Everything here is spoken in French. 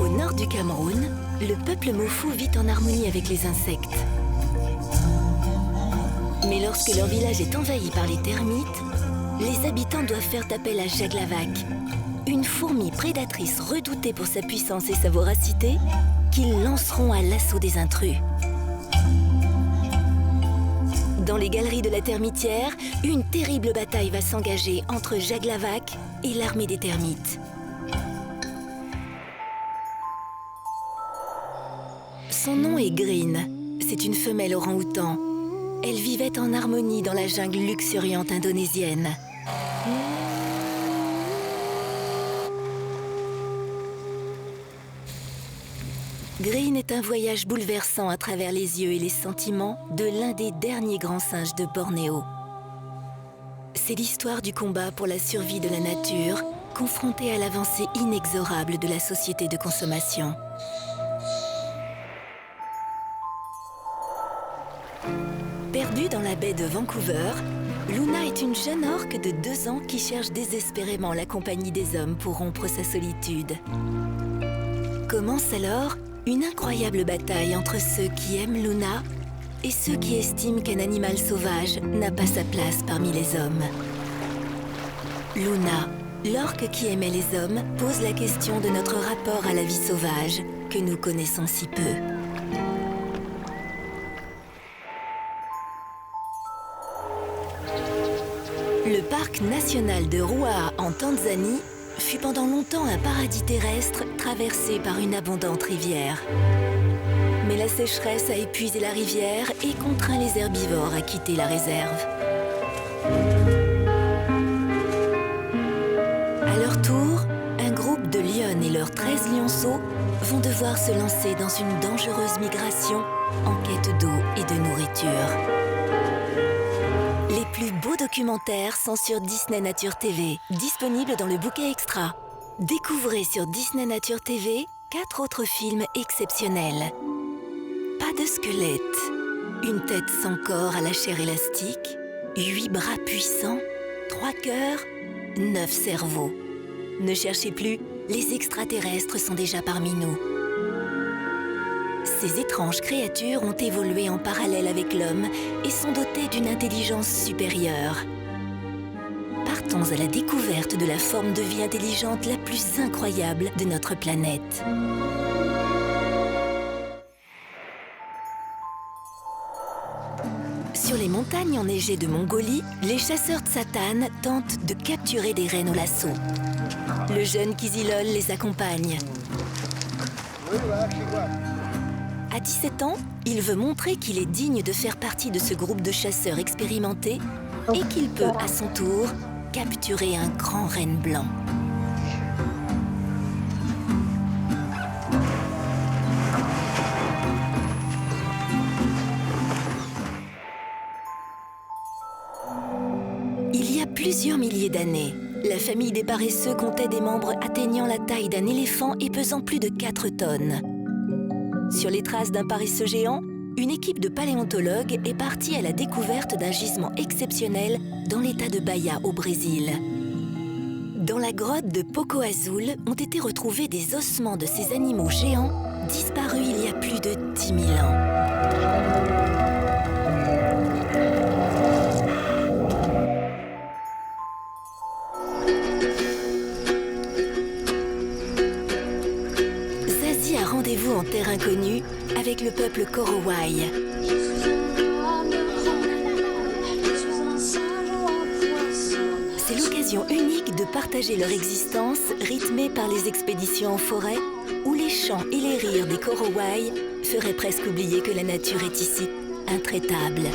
Au nord du Cameroun, le peuple Mofu vit en harmonie avec les insectes. Mais lorsque leur village est envahi par les termites, les habitants doivent faire appel à Jaglavak, une fourmi prédatrice redoutée pour sa puissance et sa voracité, qu'ils lanceront à l'assaut des intrus. Dans les galeries de la termitière, une terrible bataille va s'engager entre Jaglavak et l'armée des termites. Son nom est Green. C'est une femelle orang-outan. Elle vivait en harmonie dans la jungle luxuriante indonésienne. Green est un voyage bouleversant à travers les yeux et les sentiments de l'un des derniers grands singes de Bornéo. C'est l'histoire du combat pour la survie de la nature, confrontée à l'avancée inexorable de la société de consommation. Perdue dans la baie de Vancouver, Luna est une jeune orque de 2 ans qui cherche désespérément la compagnie des hommes pour rompre sa solitude. Commence alors une incroyable bataille entre ceux qui aiment Luna et ceux qui estiment qu'un animal sauvage n'a pas sa place parmi les hommes. Luna, l'orque qui aimait les hommes, pose la question de notre rapport à la vie sauvage que nous connaissons si peu. Le parc national de Ruaha en Tanzanie fut pendant longtemps un paradis terrestre traversé par une abondante rivière. Mais la sécheresse a épuisé la rivière et contraint les herbivores à quitter la réserve. À leur tour, un groupe de lionnes et leurs 13 lionceaux vont devoir se lancer dans une dangereuse migration en quête d'eau et de nourriture. Les plus beaux documentaires sont sur Disney Nature TV, disponibles dans le bouquet extra. Découvrez sur Disney Nature TV 4 autres films exceptionnels. Pas de squelette, une tête sans corps à la chair élastique, 8 bras puissants, 3 cœurs, 9 cerveaux. Ne cherchez plus, les extraterrestres sont déjà parmi nous. Ces étranges créatures ont évolué en parallèle avec l'homme et sont dotées d'une intelligence supérieure. Partons à la découverte de la forme de vie intelligente la plus incroyable de notre planète. Sur les montagnes enneigées de Mongolie, les chasseurs de Satan tentent de capturer des rennes au lasso. Le jeune Kizilol les accompagne. À 17 ans, il veut montrer qu'il est digne de faire partie de ce groupe de chasseurs expérimentés et qu'il peut, à son tour, capturer un grand renne blanc. Il y a plusieurs milliers d'années, la famille des paresseux comptait des membres atteignant la taille d'un éléphant et pesant plus de 4 tonnes. Sur les traces d'un paresseux géant, une équipe de paléontologues est partie à la découverte d'un gisement exceptionnel dans l'état de Bahia au Brésil. Dans la grotte de Poco Azul ont été retrouvés des ossements de ces animaux géants disparus il y a plus de 10 000 ans. Rendez-vous en terre inconnue avec le peuple Korowai. C'est l'occasion unique de partager leur existence rythmée par les expéditions en forêt où les chants et les rires des Korowai feraient presque oublier que la nature est ici intraitable.